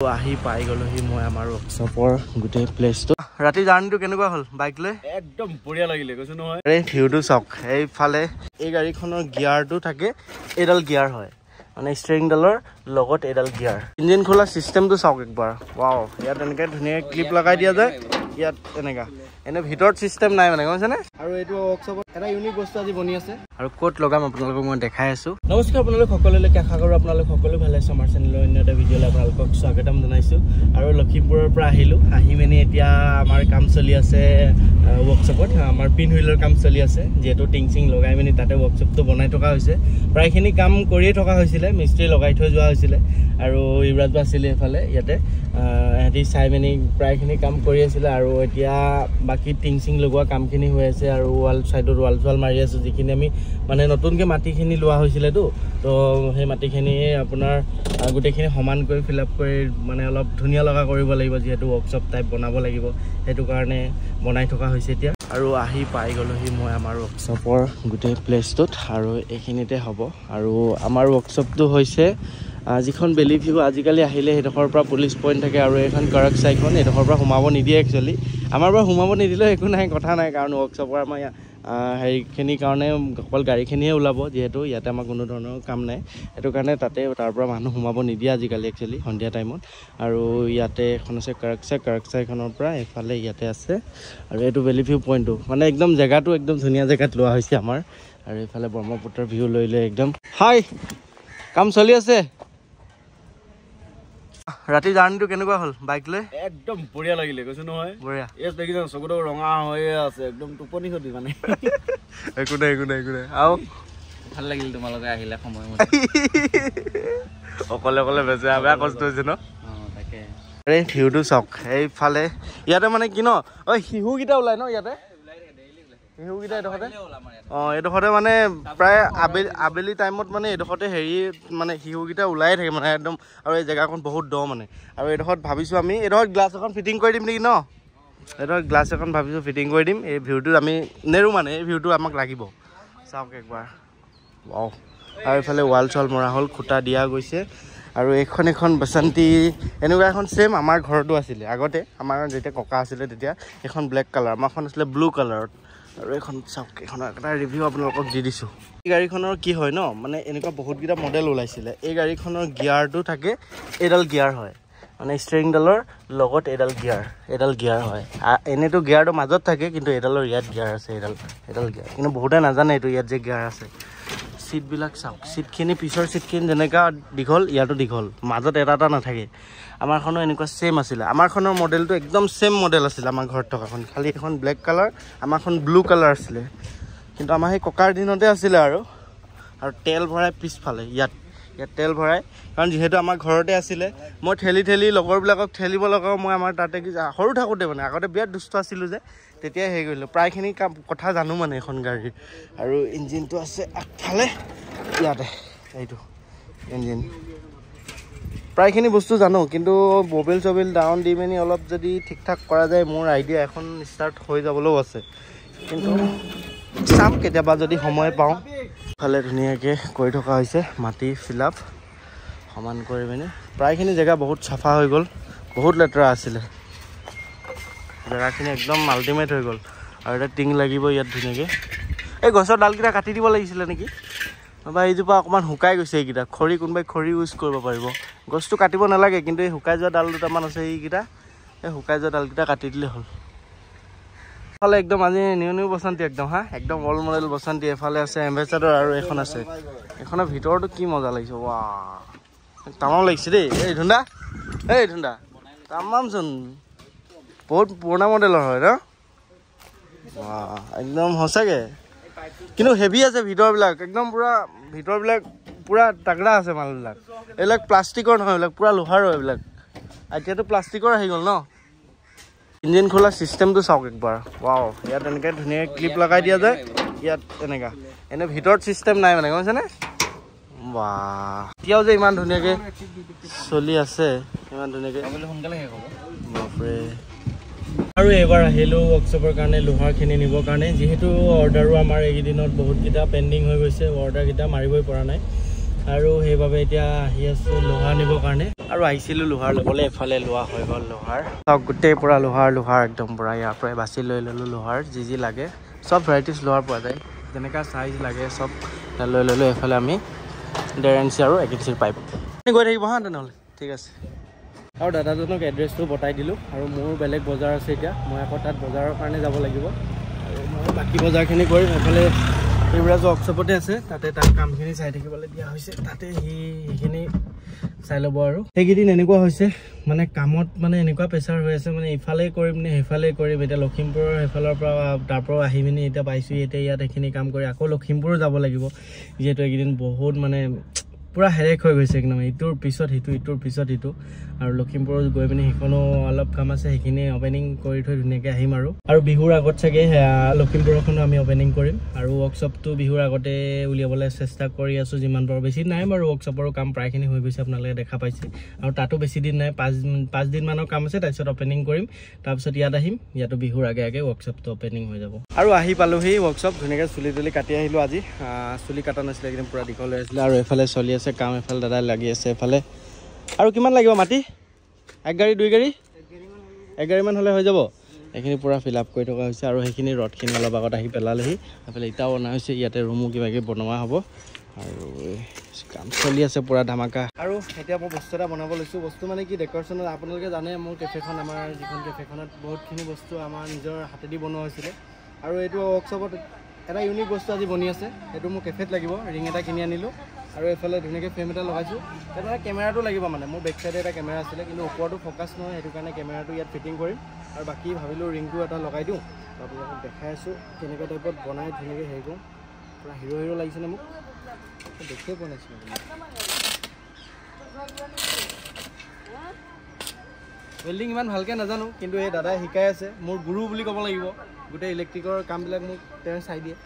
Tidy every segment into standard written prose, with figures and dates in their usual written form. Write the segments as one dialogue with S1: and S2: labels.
S1: আহি পাই গলোহি মই আমাৰ ৱৰ্কশ্বপৰ গোটেই প্লেচটো। ৰাতি জাৰ্ণিটো কেনেকুৱা হ'ল বাইক লৈ?
S2: একদম বঢ়িয়া লাগিলে কৈছো নহয়।
S1: এই ভিউটো চাওক, এইফালে এই গাড়ীখনৰ গিয়াৰটো থাকে, এইডাল গিয়াৰ হয় মানে ষ্টিয়াৰিংডালৰ লগত এইডাল গিয়াৰ। ইঞ্জিন খোলা চিষ্টেমটো চাওক একবাৰ, ৱাও। ইয়াত এনেকৈ ধুনীয়াকৈ ক্লিপ লগাই দিয়া যায়, ইয়াত এনেকা এনে ভিতৰত চিষ্টেম নাই মানে, গম পাইছেনে? আৰু এইটো ৱৰ্কশ্বপত এটা ইউনিক বস্তু আজি বনি আছে আৰু ক'ত লগাম আপোনালোকক মই দেখাই আছো। নমস্কাৰ আপোনালোক সকলোলৈকে, আশা কৰোঁ আপোনালোক সকলো ভালে আছে। আমাৰ চেনেলৰ অন্য এটা ভিডিঅ'লৈ আপোনালোকক স্বাগতম জনাইছোঁ। আৰু লখিমপুৰৰ পৰা আহিলোঁ, আহি মেলি এতিয়া আমাৰ কাম চলি আছে ৱৰ্কশ্বপত। আমাৰ পিন হুইলৰ কাম চলি আছে, যিহেতু টিং চিং লগাই মেলি তাতে ৱৰ্কশ্বপটো বনাই থকা হৈছে। প্ৰায়খিনি কাম কৰিয়ে থকা হৈছিলে, মিস্ত্ৰী লগাই থৈ যোৱা হৈছিলে আৰু ইমৰাজ বা আছিলে এইফালে ইয়াতে। সিহঁতি চাই মেলি প্ৰায়খিনি কাম কৰি আছিলে আৰু এতিয়া বাকী টিং চিং লগোৱা কামখিনি হৈ আছে আৰু ৱাল চাইডত ৱাল চোৱাল মাৰি আছোঁ, যিখিনি আমি মানে নতুনকৈ মাটিখিনি লোৱা হৈছিলেতো। তো সেই মাটিখিনি আপোনাৰ গোটেইখিনি সমান কৰি ফিল আপ কৰি মানে অলপ ধুনীয়া লগা কৰিব লাগিব, যিহেতু ৱৰ্কশ্বপ টাইপ বনাব লাগিব, সেইটো কাৰণে বনাই থকা হৈছে এতিয়া। আৰু আহি পাই গলোহি মই আমাৰ ৱৰ্কশ্বপৰ গোটেই প্লেচটোত, আৰু এইখিনিতে হ'ব। আৰু আমাৰ ৱৰ্কশ্বপটো হৈছে যিখন বেলি ভিউ, আজিকালি আহিলে সেইডোখৰৰ পৰা পুলিচ পইণ্ট থাকে আৰু এইখন কৰক চাইখন এইডোখৰৰ পৰা সোমাব নিদিয়ে একচুৱেলি। আমাৰ পৰা সোমাব নিদিলেও একো নাই, কথা নাই, কাৰণ ৱৰ্কশ্বপৰ আমাৰ হেৰিখিনিৰ কাৰণে অকল গাড়ীখিনিহে ওলাব, যিহেতু ইয়াতে আমাৰ কোনো ধৰণৰ কাম নাই। সেইটো কাৰণে তাতে তাৰ পৰা মানুহ সোমাব নিদিয়ে আজিকালি একচুৱেলি সন্ধিয়া টাইমত। আৰু ইয়াতে এখন আছে কৰক চাইখনৰ পৰা এইফালে ইয়াতে আছে। আৰু এইটো বেলি ভিউ পইণ্টটো মানে একদম জেগাটো একদম ধুনীয়া জেগাত লোৱা হৈছে আমাৰ। আৰু এইফালে ব্ৰহ্মপুত্ৰৰ ভিউ লৈ লৈ একদম হাই কাম চলি আছে। ৰাতি জাৰ্ণিটো কেনেকুৱা হ'ল বাইক লৈ?
S2: একদম বঢ়িয়া লাগিলে কৈছো নহয়,
S1: বঢ়িয়া।
S2: এই দেখিছা চকুটো ৰঙা হৈয়ে আছে, একদম টোপনি খতি মানে।
S1: একো নাই একো নাই একো নাই। আৰু
S2: ভাল লাগিল তোমালোকে আহিলে সময়মতে।
S1: অকলে অকলে বেয়া কষ্ট হৈছে ন?
S2: তাকে
S1: এই ভিউটো চাওক, এইফালে ইয়াতে মানে কি ন, শিহুকেইটা ওলাই ন ইয়াতে, শিহুকেইটা এইডোখৰতে। এইডোখৰতে মানে প্ৰায় আবেলি টাইমত মানে এইডোখৰতে হেৰি মানে শিহুকেইটা ওলাই থাকে মানে একদম। আৰু এই জেগাখন বহুত দ মানে। আৰু এইডোখৰত ভাবিছোঁ আমি এইডোখৰত গ্লাছ এখন ফিটিং কৰি দিম নেকি ন? এইডোখৰত গ্লাছ এখন ভাবিছোঁ ফিটিং কৰি দিম। এই ভিউটো আমি নেৰোঁ মানে, এই ভিউটো আমাক লাগিব। চাওক একবাৰ, ৱাও। আৰু এইফালে ৱাল চোৱাল মৰা হ'ল, খুটা দিয়া গৈছে। আৰু এখন বাসন্তী এনেকুৱা এখন ছেইম আমাৰ ঘৰতো আছিলে আগতে, আমাৰ যেতিয়া ককা আছিলে তেতিয়া। এখন ব্লেক কালাৰ, আমাৰখন আছিলে ব্লু কালাৰত। আৰু এইখন চাওক, এইখনৰ এটা ৰিভিউ আপোনালোকক দি দিছোঁ। এই গাড়ীখনৰ কি হয় ন, মানে এনেকুৱা বহুতকেইটা মডেল ওলাইছিলে। এই গাড়ীখনৰ গিয়াৰটো থাকে, এইডাল গিয়াৰ হয় মানে ষ্টিয়াৰিংডালৰ লগত এইডাল গিয়াৰ হয়। এনেইতো গিয়াৰটো মাজত থাকে, কিন্তু এইডালৰ ইয়াত গিয়াৰ আছে, এইডাল গিয়াৰ। কিন্তু বহুতে নাজানে এইটো ইয়াত যে গিয়াৰ আছে। চিটবিলাক চাওক, চিটখিনি পিছৰ চিটখিনি যেনেকুৱা দীঘল, ইয়াতো দীঘল, মাজত এটা নাথাকে। আমাৰখনো এনেকুৱা ছেইম আছিলে, আমাৰখনৰ মডেলটো একদম ছেইম মডেল আছিলে আমাৰ ঘৰত থকাখন, খালি এখন ব্লেক কালাৰ, আমাৰখন ব্লু কালাৰ আছিলে। কিন্তু আমাৰ সেই ককাৰ দিনতে আছিলে। আৰু তেল ভৰাই পিছফালে ইয়াত তেল ভৰাই, কাৰণ যিহেতু আমাৰ ঘৰতে আছিলে। মই ঠেলি লগৰবিলাকক ঠেলিব লগাওঁ, মই আমাৰ তাতে সৰু থাকোঁতে মানে, আগতে বিৰাট দুষ্ট আছিলোঁ যে, তেতিয়াই হেৰি কৰিলোঁ। প্ৰায়খিনি কথা জানো মানে এখন গাড়ীৰ। আৰু ইঞ্জিনটো আছে আগফালে ইয়াতে, এইটো ইঞ্জিন। প্ৰায়খিনি বস্তু জানো, কিন্তু মবিল চবিল ডাউন দি মেলি অলপ যদি ঠিক ঠাক কৰা যায়, মোৰ আইডিয়া এখন ষ্টাৰ্ট হৈ যাবলৈও আছে। কিন্তু চাম কেতিয়াবা যদি সময় পাওঁ। ফালে ধুনীয়াকৈ কৰি থকা হৈছে, মাটি ফিল আপ সমান কৰি মেলি। প্ৰায়খিনি জেগা বহুত চাফা হৈ গ'ল, বহুত লেতেৰা আছিলে। জেগাখিনি একদম আল্টিমেট হৈ গ'ল। আৰু এটা টিং লাগিব ইয়াত ধুনীয়াকৈ। এই গছৰ ডালকেইটা কাটি দিব লাগিছিলে নেকি, বা এইজোপা অকণমান শুকাই গৈছে। এইকেইটা কোনোবাই খৰি ইউজ কৰিব পাৰিব। গছটো কাটিব নালাগে, কিন্তু এই শুকাই যোৱা ডাল দুটামান আছে, এইকেইটা এই শুকাই যোৱা ডালকেইটা কাটি দিলে হ'ল। এইফালে একদম আজি নিউ বসন্তী একদম একদম অল্ড মডেল বসন্তী। এফালে আছে এম্বেচাডৰ আৰু এখন আছে। এইখনৰ ভিতৰতো কি মজা লাগিছে, ৱা তামাম লাগিছে দেই। এই ধুন্দা তামামচোন, বহুত পুৰণা মডেলৰ হয় ন? একদম সঁচাকৈ, কিন্তু হেভি আছে ভিতৰবিলাক, একদম ভিতৰবিলাক পুৰা তাগৰা আছে মালবিলাক। এইবিলাক প্লাষ্টিকৰ নহয়, এইবিলাক পুৰা লোহাৰৰ এইবিলাক। এতিয়াতো প্লাষ্টিকৰ আহি গ'ল ন? ইঞ্জিন খোলা চিষ্টেমটো চাওক একবাৰ, ৱাও। ইয়াত এনেকৈ ধুনীয়াকৈ ক্লিপ লগাই দিয়া যায়, ইয়াত এনেকুৱা এনে ভিতৰত চিষ্টেম নাই মানে, গম পাইছেনে? বাহ, এতিয়াও যে ইমান ধুনীয়াকৈ চলি আছে, ইমান ধুনীয়াকৈ সোনকালে শেষ হ'ব বাপৰে। আৰু এইবাৰ আহিলোঁ ৱৰ্কশ্বপৰ কাৰণে লোহাৰখিনি নিবৰ কাৰণে, যিহেতু অৰ্ডাৰো আমাৰ এইকেইদিনত বহুতকেইটা পেণ্ডিং হৈ গৈছে, অৰ্ডাৰকেইটা মাৰিবই পৰা নাই। আৰু সেইবাবে এতিয়া আহি আছোঁ লোহা নিবৰ কাৰণে। আৰু আহিছিলোঁ লোহাৰ ল'বলৈ, এফালে লোৱা হৈ গ'ল লোহাৰ। চব গোটেই পূৰা লোহাৰ একদম পূৰা ইয়াৰ পৰাই বাছি লৈ ল'লোঁ লোহাৰ যি লাগে। চব ভেৰাইটিজ লোহাৰ পোৱা যায়, যেনেকুৱা চাইজ লাগে চব লৈ ল'লোঁ। এইফালে আমি 1.5 ইঞ্চি আৰু 1 ইঞ্চিৰ পাইপ গৈ থাকিব হা তেনেহ'লে, ঠিক আছে। আৰু দাদাজনক এড্ৰেছটো বতাই দিলোঁ। আৰু মোৰ বেলেগ বজাৰ আছে এতিয়া, মই আকৌ তাত বজাৰৰ কাৰণে যাব লাগিব। আৰু মই বাকী বজাৰখিনি কৰিম। এইফালে এইবিলাক ৱৰ্কশ্বপতে আছে, তাতে তাৰ কামখিনি চাই থাকিবলৈ দিয়া হৈছে। তাতে সেইখিনি চাই ল'ব। আৰু সেইকেইদিন এনেকুৱা হৈছে মানে কামত মানে এনেকুৱা প্ৰেছাৰ হৈ আছে, মানে ইফালে কৰিম নে সেইফালে কৰিম। এতিয়া লখিমপুৰৰ সেইফালৰ পৰা তাৰ পৰা আহি পিনি এতিয়া পাইছোঁ, এতিয়া ইয়াত এইখিনি কাম কৰি আকৌ লখিমপুৰো যাব লাগিব। যিহেতু এইকেইদিন বহুত মানে পূৰা হেৰেক হৈ গৈছে একদম, ইটোৰ পিছত সিটো ইটোৰ পিছত সিটো। আৰু লখিমপুৰত গৈ পিনি সেইখনো অলপ কাম আছে, সেইখিনি অপেনিং কৰি থৈ ধুনীয়াকৈ আহিম। আৰু বিহুৰ আগত চাগে লখিমপুৰখনো আমি অপেনিং কৰিম। আৰু ৱৰ্কশ্বপটো বিহুৰ আগতে উলিয়াবলৈ চেষ্টা কৰি আছোঁ যিমান পাৰোঁ। বেছি নাই বাৰু, ৱৰ্কশ্বপৰো কাম প্ৰায়খিনি হৈ গৈছে, আপোনালোকে দেখা পাইছে। আৰু তাতো বেছি দিন নাই, 5 দিনমানৰ কাম আছে, তাৰপিছত অপেনিং কৰিম। তাৰপিছত ইয়াত আহিম, ইয়াতো বিহুৰ আগে আগে ৱৰ্কশ্বপটো অপেনিং হৈ যাব। আৰু আহি পালোহি ৱৰ্কশ্বপ, ধুনীয়াকৈ চুলি তুলি কাটি আহিলোঁ আজি। চুলি কাটা নাছিলে, একদম পূৰা দীঘল হৈ আছিলে। আৰু এইফালে চলি আছে কাম, এইফালে দাদাই লাগি আছে এইফালে। আৰু কিমান লাগিব মাটি? 1 গাড়ী 2 গাড়ী? 1 গাড়ীমান হ'লে হৈ যাব। এইখিনি পূৰা ফিল আপ কৰি থকা হৈছে। আৰু সেইখিনি ৰদখিনি অলপ আগত আহি পেলালেহি। এইফালে ইটাও অনা হৈছে, ইয়াতে ৰুমো কিবাকিবি বনোৱা হ'ব। আৰু কাম চলি আছে পূৰা ধামাকা। আৰু এতিয়া মই বস্তু এটা বনাব লৈছোঁ। বস্তু মানে কি, ডেক'ৰেশ্যনত আপোনালোকে জানে মোৰ কেফেখন, আমাৰ যিখন কেফেখনত বহুতখিনি বস্তু আমাৰ নিজৰ হাতেদি বনোৱা হৈছিলে। আৰু এইটো ৱৰ্কশ্বপত এটা ইউনিক বস্তু আজি বনি আছে, সেইটো মোৰ কেফেত লাগিব। ৰিং এটা কিনি আনিলোঁ। আৰু এইফালে ধুনীয়াকৈ ফ্ৰেম এটা লগাইছোঁ। এটা কেমেৰাটো লাগিব, মানে মোৰ বেক চাইডে এটা কেমেৰা আছিলে, কিন্তু ওপৰতো ফ'কাছ নহয়, সেইটো কাৰণে কেমেৰাটো ইয়াত ফিটিং কৰিম। আৰু বাকী ভাবিলোঁ ৰিংটো এটা লগাই দিওঁ। আপোনালোকক দেখাই আছোঁ কেনেকুৱা টাইপত বনাই ধুনীয়াকৈ হেৰি কৰোঁ। পূৰা হিৰ' লাগিছেনে মোক, দেখিয়ে পোৱা নাছিলোঁ। ৱেল্ডিং ইমান ভালকৈ নাজানো, কিন্তু এই দাদাই শিকাই আছে, মোৰ গুৰু বুলি ক'ব লাগিব। গোটেই ইলেক্ট্ৰিকৰ কামবিলাক মোক তেওঁ চাই দিয়ে।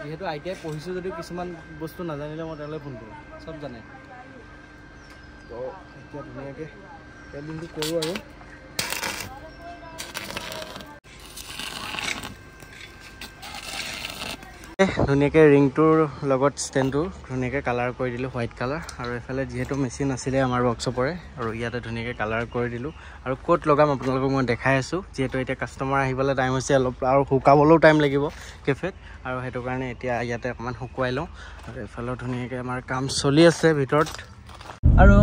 S1: যিহেতু ITI পঢ়িছোঁ যদিও কিছুমান বস্তু নাজানিলে মই তেওঁলৈ ফোন কৰোঁ, চব জানে। তো এতিয়া ধুনীয়াকৈ ৱেল্ডিংটো কৰোঁ। আৰু ধুনীয়াকৈ ৰিংটোৰ লগত ষ্টেণ্ডটো ধুনীয়াকৈ কালাৰ কৰি দিলোঁ, হোৱাইট কালাৰ। আৰু এইফালে যিহেতু মেচিন আছিলে আমাৰ ৱৰ্কশ্বপৰে, আৰু ইয়াতে ধুনীয়াকৈ কালাৰ কৰি দিলোঁ। আৰু ক'ত লগাম আপোনালোকক মই দেখাই আছোঁ, যিহেতু এতিয়া কাষ্টমাৰ আহিবলৈ টাইম হৈছে অলপ, আৰু শুকাবলৈও টাইম লাগিব কেফেত। আৰু সেইটো কাৰণে এতিয়া ইয়াতে অকণমান শুকুৱাই লওঁ। আৰু এইফালেও ধুনীয়াকৈ আমাৰ কাম চলি আছে ভিতৰত। আৰু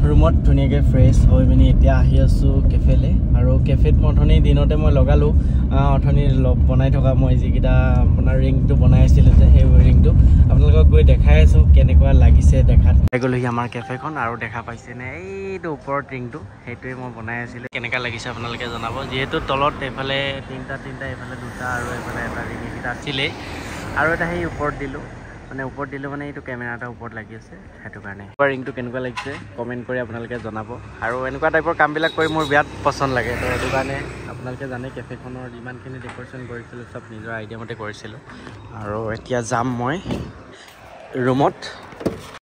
S1: ৰুমত ধুনীয়াকৈ ফ্ৰেছ হৈ পিনি এতিয়া আহি আছোঁ কেফেলৈ। আৰু কেফেত মই দিনতে মই লগালোঁ, অথনি বনাই থকা মই যিকেইটা আপোনাৰ ৰিংটো বনাই আছিলোঁ যে, সেই ৰিংটো আপোনালোকক গৈ দেখাই আছোঁ কেনেকুৱা লাগিছে দেখাত। গ'লোহি আমাৰ কেফেখন, আৰু দেখা পাইছেনে এইটো ওপৰত ৰিংটো, সেইটোৱে মই বনাই আছিলোঁ। কেনেকুৱা লাগিছে আপোনালোকে জনাব। যিহেতু তলত এইফালে তিনিটা, এইফালে 2টা, আৰু এইফালে এটা ৰিং এইকেইটা আছিলেই। আৰু এটা সেই ওপৰত দিলোঁ, মানে ওপৰত দিলোঁ মানে এইটো কেমেৰা এটা ওপৰত লাগি আছে, সেইটো কাৰণে। ৰিংটো কেনেকুৱা লাগিছে কমেণ্ট কৰি আপোনালোকে জনাব। আৰু এনেকুৱা টাইপৰ কামবিলাক কৰি মোৰ বিৰাট পচন্দ লাগে, তো সেইটো কাৰণে আপোনালোকে জানে কেফেখনৰ যিমানখিনি ডেক'ৰেশ্যন কৰিছিলোঁ চব নিজৰ আইডিয়া মতে কৰিছিলোঁ। আৰু এতিয়া যাম মই ৰুমত।